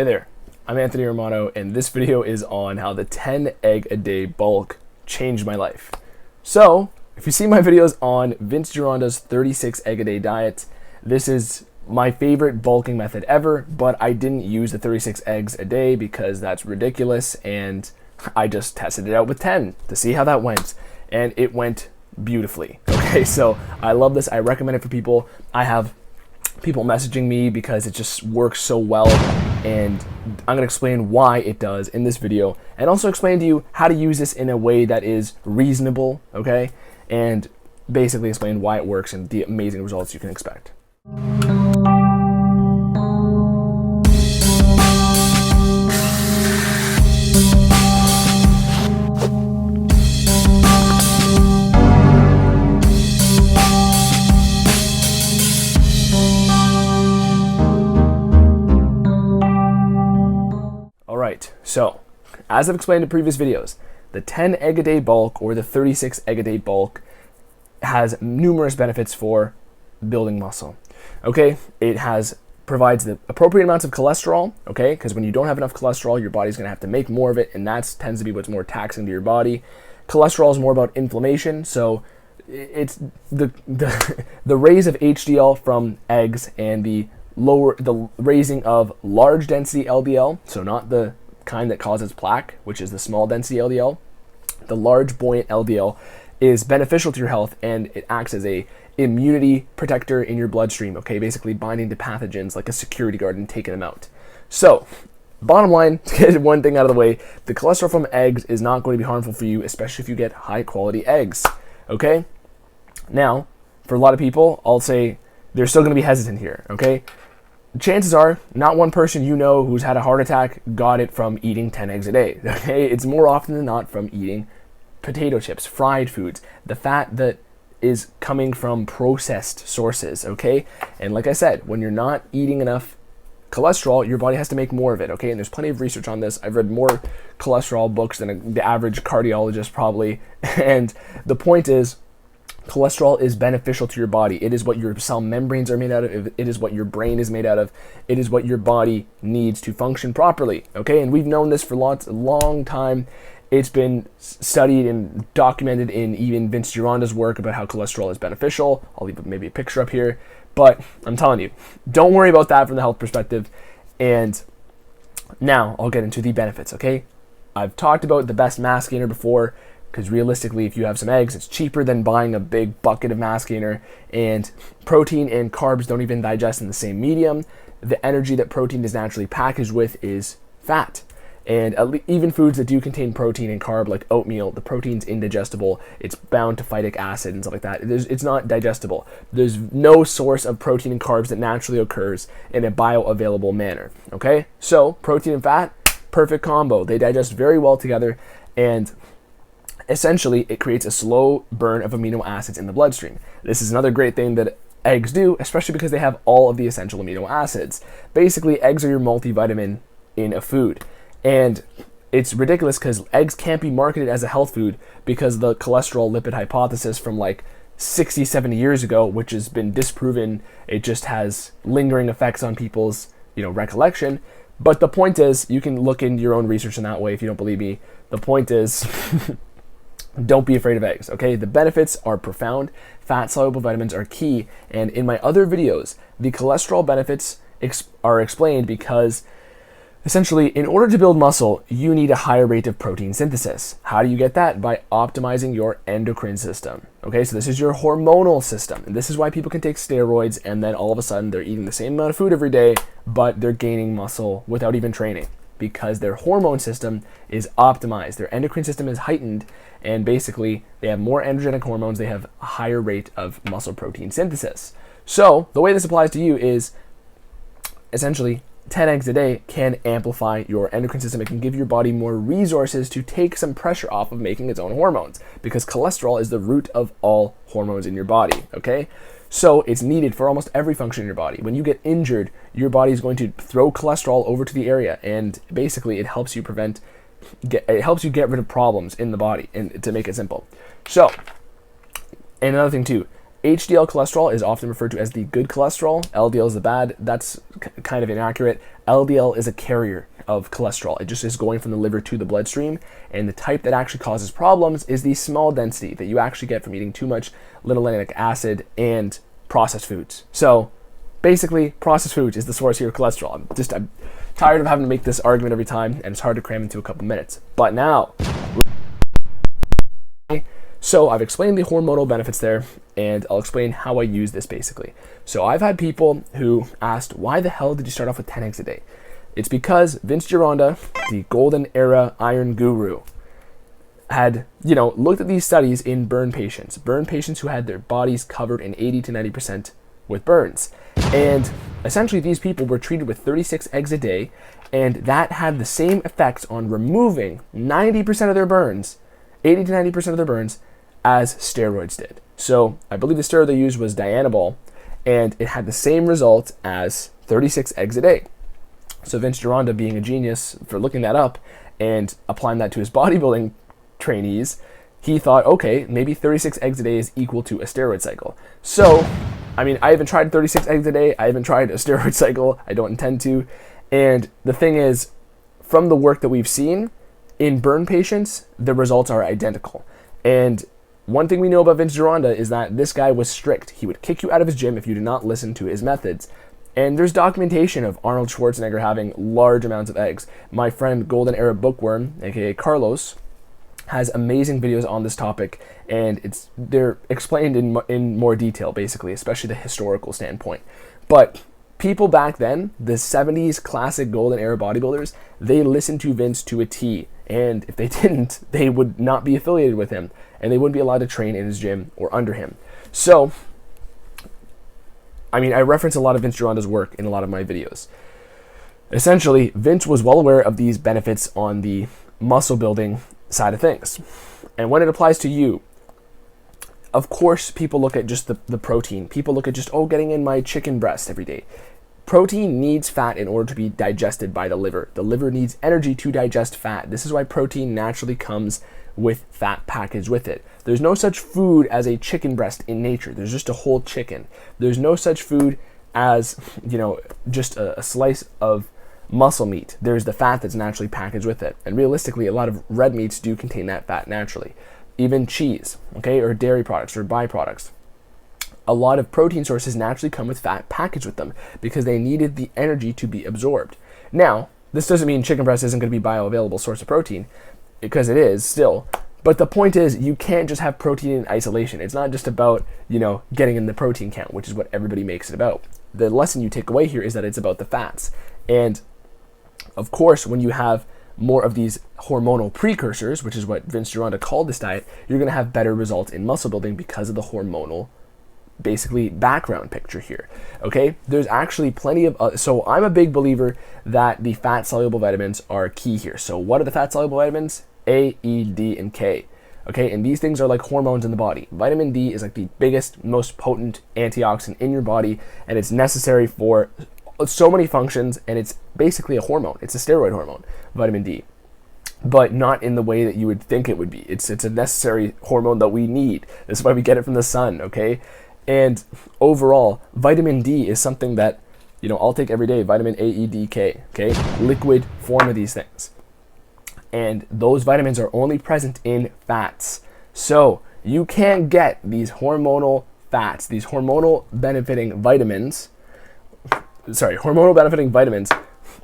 Hey there, I'm Anthony Romano, and this video is on how the 10 egg a day bulk changed my life. So, if you see my videos on Vince Gironda's 36 egg a day diet, this is my favorite bulking method ever, but I didn't use the 36 eggs a day because that's ridiculous, and I just tested it out with 10 to see how that went, and it went beautifully. Okay, so I love this. I recommend it for people. I have people messaging me because it just works so well, and I'm gonna explain why it does in this video, and also explain to you how to use this in a way that is reasonable, okay? And basically explain why it works and the amazing results you can expect. So, as I've explained in previous videos, the 10 egg a day bulk or the 36 egg a day bulk has numerous benefits for building muscle. Okay, it provides the appropriate amounts of cholesterol, okay, because when you don't have enough cholesterol, your body's gonna have to make more of it, and that tends to be what's more taxing to your body. Cholesterol is more about inflammation, so it's the raise of HDL from eggs and the raising of large density LDL, so not the kind that causes plaque, which is the small density LDL. The large buoyant LDL is beneficial to your health, and it acts as a immunity protector in your bloodstream, okay, basically binding to pathogens like a security guard and taking them out. So, bottom line, to get one thing out of the way, the cholesterol from eggs is not going to be harmful for you, especially if you get high quality eggs, okay? Now, for a lot of people, I'll say they're still going to be hesitant here, okay? Chances are, not one person you know who's had a heart attack got it from eating 10 eggs a day, okay? It's more often than not from eating potato chips, fried foods, the fat that is coming from processed sources, okay? And like I said, when you're not eating enough cholesterol, your body has to make more of it, okay? And there's plenty of research on this. I've read more cholesterol books than the average cardiologist probably, and the point is, cholesterol is beneficial to your body. It is what your cell membranes are made out of. It is what your brain is made out of. It is what your body needs to function properly, okay? And we've known this for a long time. It's been studied and documented in even Vince Gironda's work about how cholesterol is beneficial. I'll leave maybe a picture up here. But I'm telling you, don't worry about that from the health perspective. And now I'll get into the benefits, okay? I've talked about the best mass gainer before, because realistically, if you have some eggs, it's cheaper than buying a big bucket of mass gainer, and protein and carbs don't even digest in the same medium. The energy that protein is naturally packaged with is fat. And even foods that do contain protein and carb, like oatmeal, the protein's indigestible. It's bound to phytic acid and stuff like that. It's not digestible. There's no source of protein and carbs that naturally occurs in a bioavailable manner, okay? So, protein and fat, perfect combo. They digest very well together, and essentially, it creates a slow burn of amino acids in the bloodstream. This is another great thing that eggs do, especially because they have all of the essential amino acids. Basically, eggs are your multivitamin in a food. And it's ridiculous because eggs can't be marketed as a health food because the cholesterol lipid hypothesis from like 60, 70 years ago, which has been disproven, it just has lingering effects on people's, recollection. But the point is, you can look into your own research in that way if you don't believe me. The point is, don't be afraid of eggs, okay? The benefits are profound. Fat-soluble vitamins are key. And in my other videos, the cholesterol benefits are explained because essentially, in order to build muscle, you need a higher rate of protein synthesis. How do you get that? By optimizing your endocrine system. Okay, so this is your hormonal system. And this is why people can take steroids and then all of a sudden they're eating the same amount of food every day, but they're gaining muscle without even training because their hormone system is optimized. Their endocrine system is heightened, and basically they have more androgenic hormones. They have a higher rate of muscle protein synthesis. So the way this applies to you is essentially 10 eggs a day can amplify your endocrine system. It can give your body more resources to take some pressure off of making its own hormones, because cholesterol is the root of all hormones in your body, okay? So it's needed for almost every function in your body. When you get injured, your body is going to throw cholesterol over to the area, and basically it helps you get rid of problems in the body, and to make it simple. So, and another thing too, HDL cholesterol is often referred to as the good cholesterol. LDL is the bad. That's kind of inaccurate. LDL is a carrier of cholesterol. It just is going from the liver to the bloodstream. And the type that actually causes problems is the small density that you actually get from eating too much linolenic acid and processed foods. So basically, processed foods is the source of your cholesterol. I'm tired of having to make this argument every time, and it's hard to cram into a couple minutes. But now, so I've explained the hormonal benefits there, and I'll explain how I use this basically. So I've had people who asked, why the hell did you start off with 10 eggs a day? It's because Vince Gironda, the golden era iron guru, had, looked at these studies in burn patients who had their bodies covered in 80 to 90% with burns. And essentially these people were treated with 36 eggs a day, and that had the same effects on removing 90% of their burns, 80 to 90% of their burns, as steroids did. So I believe the steroid they used was Dianabol, and it had the same result as 36 eggs a day. So Vince Gironda, being a genius for looking that up and applying that to his bodybuilding trainees, he thought, okay, maybe 36 eggs a day is equal to a steroid cycle. So, I haven't tried 36 eggs a day. I haven't tried a steroid cycle. I don't intend to. And the thing is, from the work that we've seen, in burn patients, the results are identical. And one thing we know about Vince Gironda is that this guy was strict. He would kick you out of his gym if you did not listen to his methods. And there's documentation of Arnold Schwarzenegger having large amounts of eggs. My friend Golden Era Bookworm, aka Carlos, has amazing videos on this topic, and they're explained in more detail, basically, especially the historical standpoint. But people back then, the 70s classic Golden Era bodybuilders, they listened to Vince to a T. And if they didn't, they would not be affiliated with him, and they wouldn't be allowed to train in his gym or under him. So, I reference a lot of Vince Gironda's work in a lot of my videos. Essentially, Vince was well aware of these benefits on the muscle building side of things. And when it applies to you, of course, people look at just the protein. People look at just, getting in my chicken breast every day. Protein needs fat in order to be digested by the liver. The liver needs energy to digest fat. This is why protein naturally comes with fat packaged with it. There's no such food as a chicken breast in nature. There's just a whole chicken. There's no such food as, just a slice of muscle meat. There's the fat that's naturally packaged with it. And realistically, a lot of red meats do contain that fat naturally. Even cheese, or dairy products or byproducts. A lot of protein sources naturally come with fat packaged with them because they needed the energy to be absorbed. Now, this doesn't mean chicken breast isn't going to be a bioavailable source of protein, because it is still. But the point is, you can't just have protein in isolation. It's not just about, getting in the protein count, which is what everybody makes it about. The lesson you take away here is that it's about the fats. And of course, when you have more of these hormonal precursors, which is what Vince Gironda called this diet, you're going to have better results in muscle building because of the hormonal basically background picture here. Okay, there's actually plenty of so I'm a big believer that the fat soluble vitamins are key here. So what are the fat soluble vitamins? A, E, D, and K. Okay, and these things are like hormones in the body. Vitamin D is like the biggest, most potent antioxidant in your body, and it's necessary for so many functions, and it's basically a hormone. It's a steroid hormone, vitamin D, but not in the way that you would think it would be. It's a necessary hormone that we need. This is why we get it from the sun, okay? And overall, vitamin D is something that, I'll take every day, vitamin A, E, D, K, okay? Liquid form of these things. And those vitamins are only present in fats. So you can't get these hormonal fats, these hormonal benefiting vitamins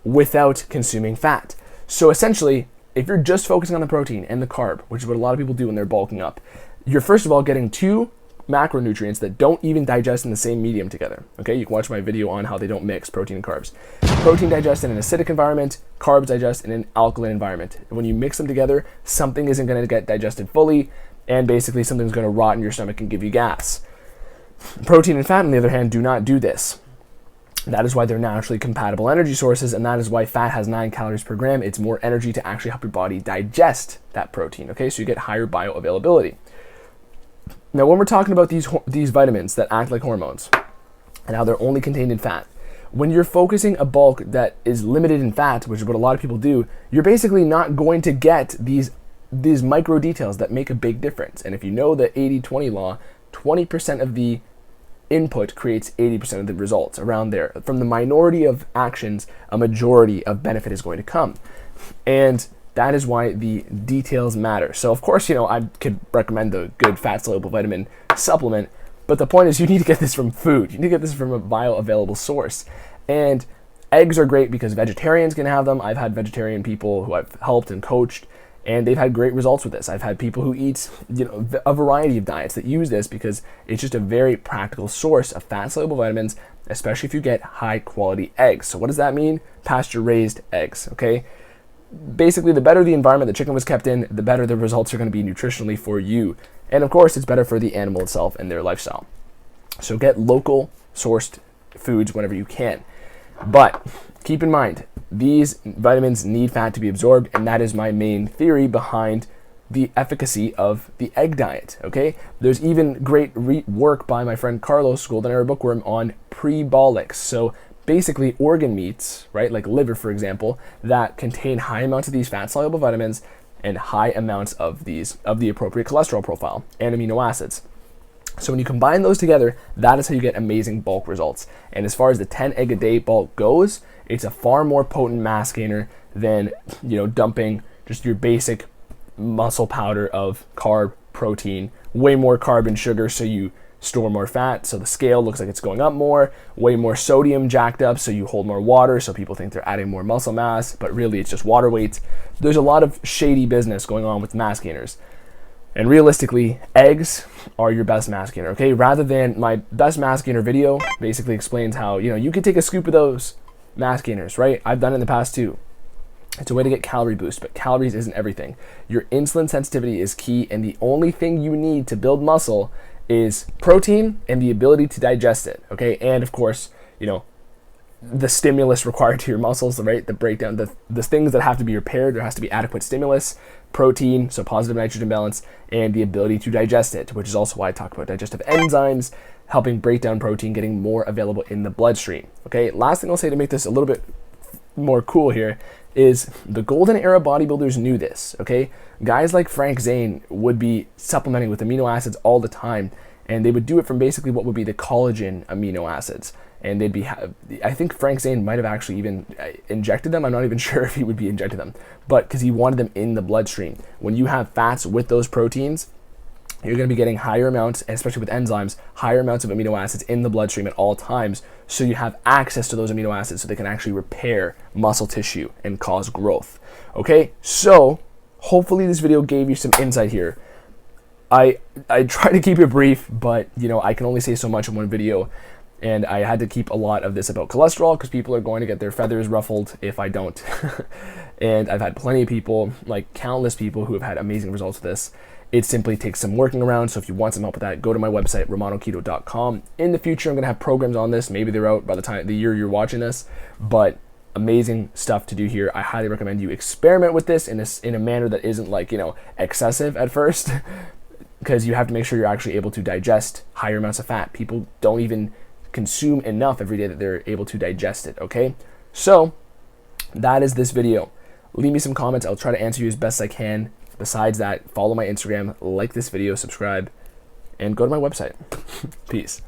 without consuming fat. So essentially, if you're just focusing on the protein and the carb, which is what a lot of people do when they're bulking up, you're first of all getting two macronutrients that don't even digest in the same medium together. Okay, you can watch my video on how they don't mix protein and carbs. Protein digests in an acidic environment, carbs digest in an alkaline environment. And when you mix them together, something isn't going to get digested fully, and basically something's going to rot in your stomach and give you gas. Protein and fat, on the other hand, do not do this. That is why they're naturally compatible energy sources, and that is why fat has 9 calories per gram. It's more energy to actually help your body digest that protein, okay? So you get higher bioavailability. Now, when we're talking about these vitamins that act like hormones and how they're only contained in fat, when you're focusing a bulk that is limited in fat, which is what a lot of people do, you're basically not going to get these micro details that make a big difference. And if you know the 80-20 law, 20% of the input creates 80% of the results, around there. From the minority of actions, a majority of benefit is going to come. And that is why the details matter. So of course, I could recommend the good fat soluble vitamin supplement, but the point is you need to get this from food. You need to get this from a bioavailable source. And eggs are great because vegetarians can have them. I've had vegetarian people who I've helped and coached, and they've had great results with this. I've had people who eat, a variety of diets that use this because it's just a very practical source of fat-soluble vitamins, especially if you get high-quality eggs. So what does that mean? Pasture-raised eggs, okay? Basically, the better the environment the chicken was kept in, the better the results are going to be nutritionally for you. And of course, it's better for the animal itself and their lifestyle. So get local sourced foods whenever you can. But keep in mind, these vitamins need fat to be absorbed, and that is my main theory behind the efficacy of the egg diet, okay? There's even great work by my friend Carlos, Golden Era Bookworm, on prebolics. So basically organ meats, right, like liver, for example, that contain high amounts of these fat-soluble vitamins and high amounts of these, of the appropriate cholesterol profile and amino acids. So when you combine those together, that is how you get amazing bulk results. And as far as the 10 egg a day bulk goes, it's a far more potent mass gainer than, dumping just your basic muscle powder of carb, protein, way more carb and sugar so you store more fat, so the scale looks like it's going up more, way more sodium jacked up so you hold more water, so people think they're adding more muscle mass, but really it's just water weight. There's a lot of shady business going on with mass gainers. And realistically, eggs are your best mass gainer, okay? Rather than my best mass gainer video basically explains how, you can take a scoop of those mass gainers, right? I've done it in the past too. It's a way to get calorie boost, but calories isn't everything. Your insulin sensitivity is key, and the only thing you need to build muscle is protein and the ability to digest it, okay? And of course, the stimulus required to your muscles, right? The breakdown, the things that have to be repaired, there has to be adequate stimulus, protein, so positive nitrogen balance, and the ability to digest it, which is also why I talk about digestive enzymes, helping break down protein, getting more available in the bloodstream, okay? Last thing I'll say to make this a little bit more cool here is the golden era bodybuilders knew this, okay? Guys like Frank Zane would be supplementing with amino acids all the time, and they would do it from basically what would be the collagen amino acids. And they'd be, I think Frank Zane might have actually even injected them. I'm not even sure if he would be injecting them, but because he wanted them in the bloodstream. When you have fats with those proteins, you're going to be getting higher amounts, especially with enzymes, higher amounts of amino acids in the bloodstream at all times, so you have access to those amino acids so they can actually repair muscle tissue and cause growth. Okay, so hopefully this video gave you some insight here. I try to keep it brief, but I can only say so much in one video, and I had to keep a lot of this about cholesterol because people are going to get their feathers ruffled if I don't. And I've had plenty of people, like countless people, who have had amazing results with this. It simply takes some working around, so if you want some help with that, go to my website, romanoketo.com. In the future, I'm going to have programs on this. Maybe they're out by the year you're watching this, but amazing stuff to do here. I highly recommend you experiment with this in a manner that isn't excessive at first, because you have to make sure you're actually able to digest higher amounts of fat. People don't even consume enough every day that they're able to digest it, okay? So that is this video. Leave me some comments. I'll try to answer you as best I can. Besides that, follow my Instagram, like this video, subscribe, and go to my website. Peace.